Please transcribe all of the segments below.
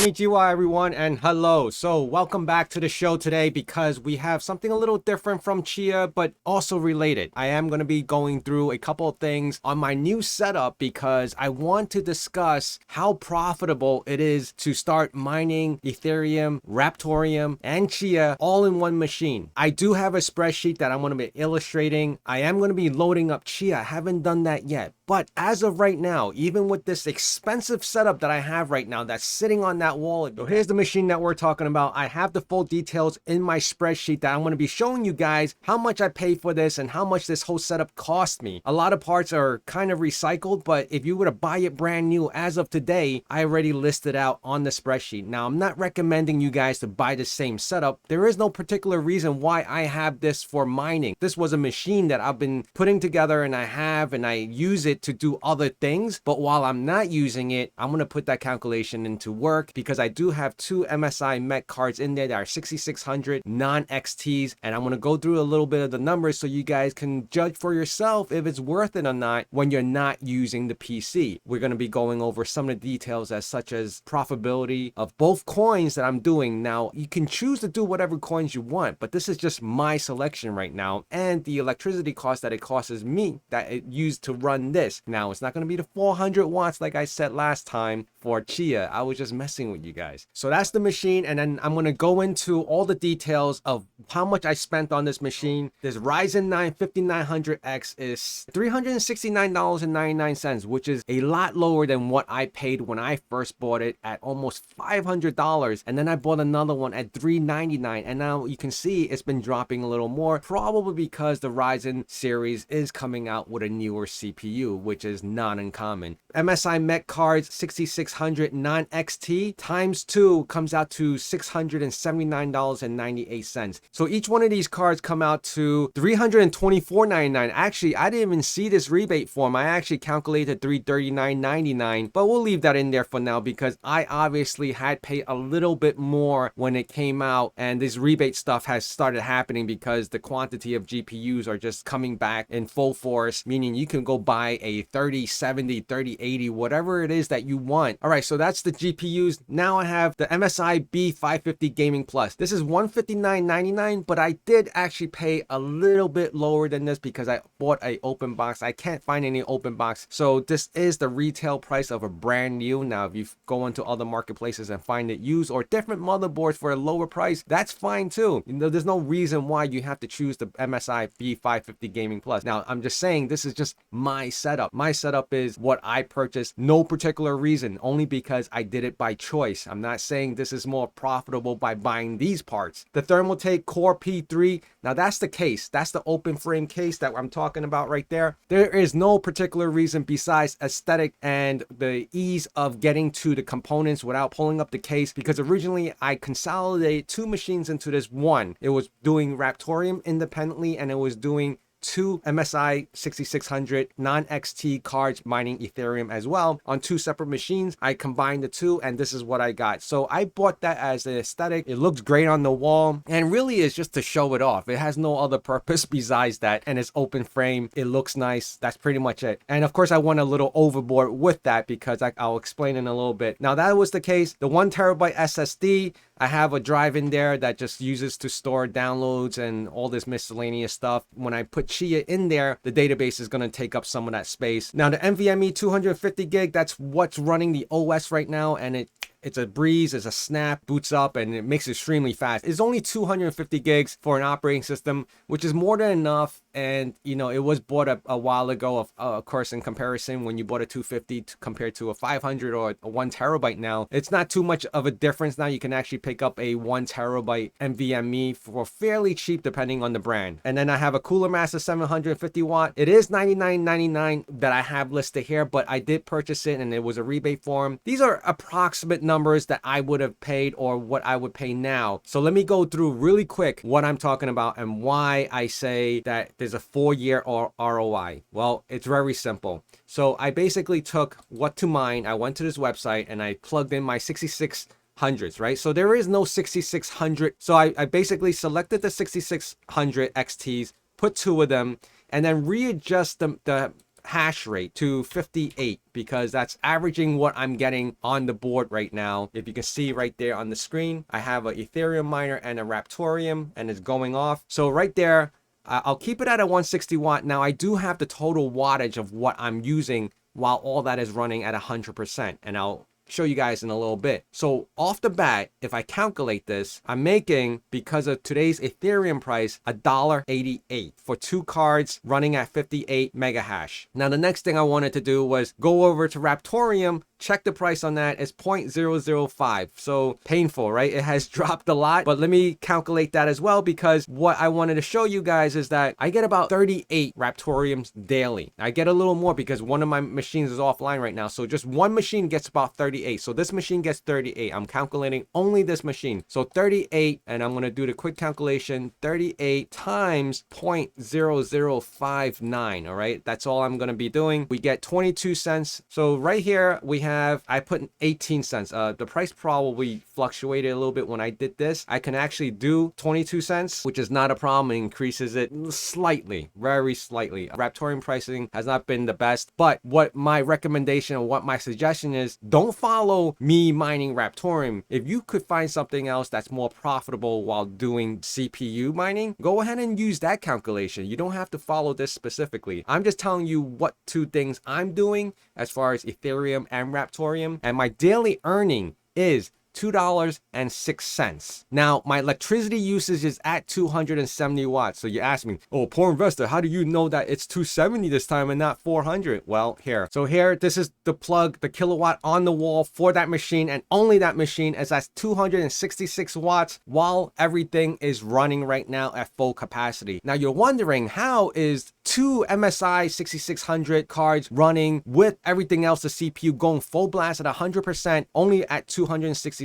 Konnichiwa everyone and hello. So welcome back to the show today because we have something a little different from Chia but also related. I am going to be going through a couple of things on my new setup because I want to discuss how profitable it is to start mining Ethereum, Raptorium, and Chia all in one machine. I do have a spreadsheet that I'm going to be illustrating. I am going to be loading up Chia. I haven't done that yet. But as of right now, even with this expensive setup that I have right now that's sitting on that wallet, so here's the machine that we're talking about. I have the full details in my spreadsheet that I'm going to be showing you guys how much I paid for this and how much this whole setup cost me. A lot of parts are kind of recycled, but if you were to buy it brand new as of today, I already listed out on the spreadsheet. Now, I'm not recommending you guys to buy the same setup. There is no particular reason why I have this for mining. This was a machine that I've been putting together and I use it to do other things, but while I'm not using it, I'm going to put that calculation into work because I do have two MSI Met cards in there that are 6600 non-XTs, and I'm going to go through a little bit of the numbers so you guys can judge for yourself if it's worth it or not when you're not using the PC. We're going to be going over some of the details as such as profitability of both coins that I'm doing. Now, you can choose to do whatever coins you want, but this is just my selection right now, and the electricity cost that it costs me that it used to run this. Now, it's not going to be the 400 watts like I said last time for Chia. I was just messing with you guys. So that's the machine, and then I'm going to go into all the details of how much I spent on this machine. This Ryzen 9 5900X is $369.99, which is a lot lower than what I paid when I first bought it at almost $500, and then I bought another one at $399, and now you can see it's been dropping a little more, probably because the Ryzen series is coming out with a newer CPU, which is not uncommon. MSI Met cards 6600 non-XT times 2 comes out to $679.98. So each one of these cards come out to $324.99. Actually, I didn't even see this rebate form. I actually calculated $339.99, but we'll leave that in there for now because I obviously had paid a little bit more when it came out, and this rebate stuff has started happening because the quantity of GPUs are just coming back in full force, meaning you can go buy a 3070, 3080, whatever it is that you want. All right, so that's the GPUs. Now I have the MSI B550 Gaming Plus. This is $159.99, but I did actually pay a little bit lower than this because I bought a open box. I can't find any open box, so this is the retail price of a brand new. Now, if you go into other marketplaces and find it used or different motherboards for a lower price, that's fine too. You know, there's no reason why you have to choose the MSI B550 Gaming Plus. Now, I'm just saying this is just my setup. My setup is what I purchased, no particular reason, only because I did it by choice. I'm not saying this is more profitable by buying these parts. The Thermaltake Core P3, now that's the case. That's the open frame case that I'm talking about right there. There is no particular reason besides aesthetic and the ease of getting to the components without pulling up the case, because originally I consolidated two machines into this one. It was doing Raptorium independently and it was doing two MSI 6600 non-XT cards mining Ethereum as well on two separate machines. I combined the two and this is what I got. So I bought that as an aesthetic. It looks great on the wall and really is just to show it off. It has no other purpose besides that, and it's open frame. It looks nice. That's pretty much it. And of course I went a little overboard with that because I'll explain in a little bit. Now that was the case. The 1TB SSD, I have a drive in there that just uses to store downloads and all this miscellaneous stuff. When I put Chia in there, the database is going to take up some of that space. Now the NVMe 250 gig, that's what's running the OS right now, and it's a breeze, it's a snap, boots up, and it makes it extremely fast. It's only 250 gigs for an operating system, which is more than enough. And you know, it was bought a while ago. Of course, in comparison, when you bought a 250 compared to a 500 or a 1 terabyte now, it's not too much of a difference. Now you can actually pick up a 1 terabyte NVMe for fairly cheap depending on the brand. And then I have a Cooler Master 750 watt. It is $99.99 that I have listed here, but I did purchase it and it was a rebate form. These are approximate numbers that I would have paid or what I would pay now. So let me go through really quick what I'm talking about and why I say that there's a 4-year ROI. Well, it's very simple. So I basically took what to mine. I went to this website and I plugged in my 6600s, right? So there is no 6600. So I basically selected the 6600 XTs, put two of them, and then readjust the hash rate to 58 because that's averaging what I'm getting on the board right now. If you can see right there on the screen, I have an Ethereum miner and a Raptorium, and it's going off. So right there, I'll keep it at a 160 watt. Now I do have the total wattage of what I'm using while all that is running at 100%, and I'll show you guys in a little bit. So off the bat, if I calculate this, I'm making, because of today's Ethereum price, $1.88 for 2 cards running at 58 mega hash. Now the next thing I wanted to do was go over to Raptorium, check the price on that. It's 0.005. So painful, right? It has dropped a lot, but let me calculate that as well, because what I wanted to show you guys is that I get about 38 Raptoriums daily. I get a little more because one of my machines is offline right now. So just one machine gets about 38. So this machine gets 38. I'm calculating only this machine. So 38, and I'm going to do the quick calculation, 38 times 0.0059. All right. That's all I'm going to be doing. We get 22 cents. So right here we have, I put 18 cents. The price probably fluctuated a little bit when I did this. I can actually do 22 cents, which is not a problem. It increases it slightly, very slightly. Raptorium pricing has not been the best, but what my recommendation or what my suggestion is, don't follow me mining Raptorium. If you could find something else that's more profitable while doing CPU mining, go ahead and use that calculation. You don't have to follow this specifically. I'm just telling you what 2 things I'm doing as far as Ethereum and Raptorium, and my daily earning is $2.06. Now, my electricity usage is at 270 watts. So you ask me, oh, poor investor, how do you know that it's 270 this time and not 400? Well, here. So here, this is the plug, the kilowatt on the wall for that machine, and only that machine is at 266 watts while everything is running right now at full capacity. Now, you're wondering, how is 2 MSI 6600 cards running with everything else, the CPU going full blast at 100%, only at 266?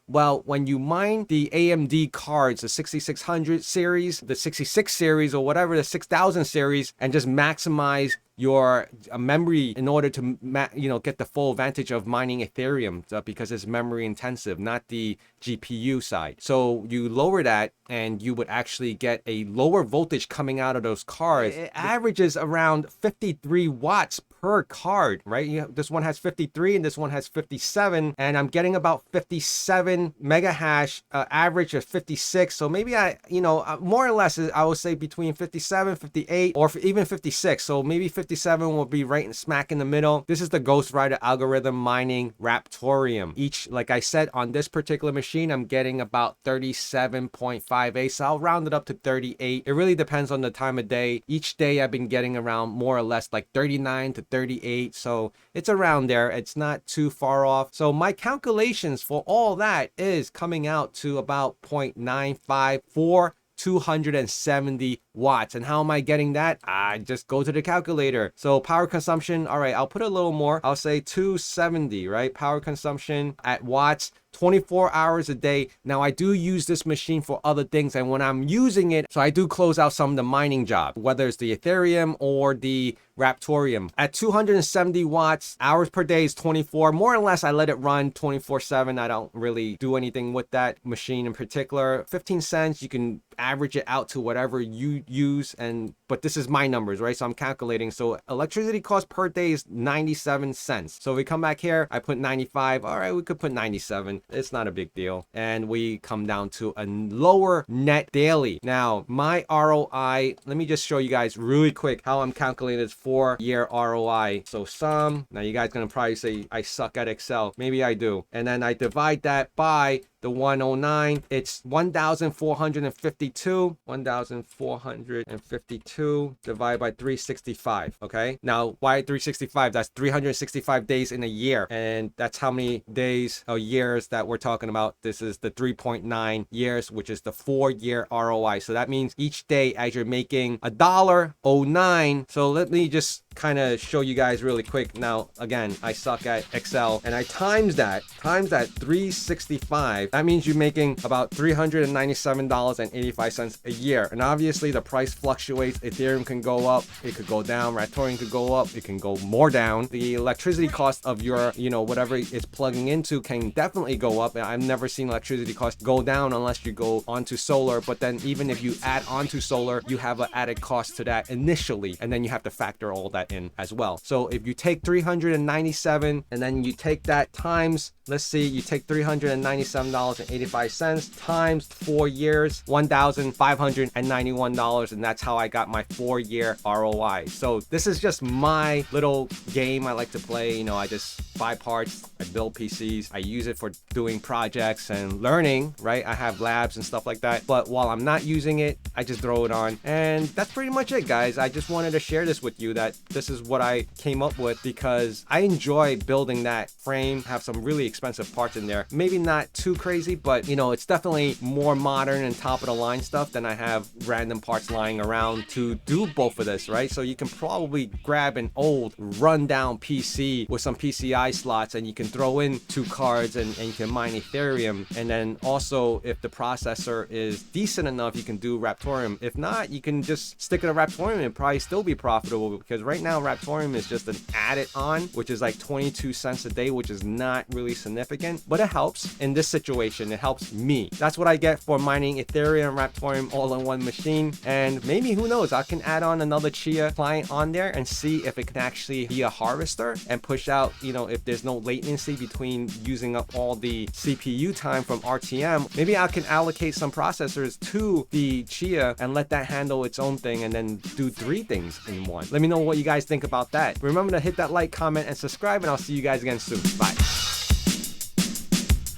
Well, when you mine the AMD cards, the 6600 series, the 66 series, or whatever, the 6000 series, and just maximize your memory in order to get the full advantage of mining Ethereum, because it's memory intensive, not the GPU side. So you lower that and you would actually get a lower voltage coming out of those cards. It averages around 53 watts per card, right? This one has 53 and this one has 57, and I'm getting about 57 mega hash, average of 56. So maybe more or less, I would say between 57, 58, or even 56. So maybe 57 will be right smack in the middle. This is the Ghostwriter algorithm mining Raptorium. Each, like I said, on this particular machine, I'm getting about 37.58. So I'll round it up to 38. It really depends on the time of day. Each day I've been getting around more or less like 39 to 38. So it's around there. It's not too far off. So my calculations for all that is coming out to about 0.95 for 270 watts. And how am I getting that? I just go to the calculator. So power consumption, all right, I'll put a little more. I'll say 270, right? Power consumption at watts, 24 hours a day. Now I do use this machine for other things, and when I'm using it, so I do close out some of the mining job, whether it's the Ethereum or the Raptorium. At 270 watts, hours per day is 24. More or less, I let it run 24/7. I don't really do anything with that machine in particular. 15 cents, you can average it out to whatever you use, but this is my numbers, right? So I'm calculating. So electricity cost per day is 97 cents. So if we come back here, I put 95. All right, we could put 97. It's not a big deal. And we come down to a lower net daily. Now, my ROI, let me just show you guys really quick how I'm calculating this 4-year ROI. So now you guys gonna probably say I suck at Excel. Maybe I do. And then I divide that by the 109, it's 1,452. 1,452 divided by 365. Okay, now why 365? That's 365 days in a year, and that's how many days or years that we're talking about. This is the 3.9 years, which is the 4-year ROI. So that means each day, as you're making $1.09. So let me just kind of show you guys really quick. Now again, I suck at Excel, and I times that 365. That means you're making about $397.85 a year. And obviously the price fluctuates. Ethereum can go up, it could go down. Raptorium could go up, it can go more down. The electricity cost of your whatever it's plugging into can definitely go up. I've never seen electricity cost go down unless you go onto solar. But then even if you add onto solar, you have an added cost to that initially, and then you have to factor all that that in as well. So if you take 397 and then you take that times, let's see, you take $397.85 times 4 years, $1,591, and that's how I got my 4-year ROI. So this is just my little game I like to play. You know, I just buy parts, I build PCs, I use it for doing projects and learning, right? I have labs and stuff like that, but while I'm not using it, I just throw it on. And that's pretty much it, guys. I just wanted to share this with you, that this is what I came up with because I enjoy building that frame, have some really expensive parts in there. Maybe not too crazy, but you know, it's definitely more modern and top of the line stuff than I have random parts lying around to do both of this, right? So you can probably grab an old rundown PC with some PCI slots and you can throw in 2 cards and you can mine Ethereum. And then also if the processor is decent enough, you can do Raptorium. If not, you can just stick to Raptorium and probably still be profitable, because right now Raptorium is just an added on, which is like 22 cents a day, which is not really significant, but it helps in this situation. It helps me. That's what I get for mining Ethereum and Raptorium all in one machine. And maybe, who knows, I can add on another Chia client on there and see if it can actually be a harvester and push out, you know, if there's no latency between using up all the CPU time from RTM. Maybe I can allocate some processors to the Chia and let that handle its own thing and then do 3 things in one. Let me know what you guys think about that. Remember to hit that like, comment, and subscribe, and I'll see you guys again soon. Bye.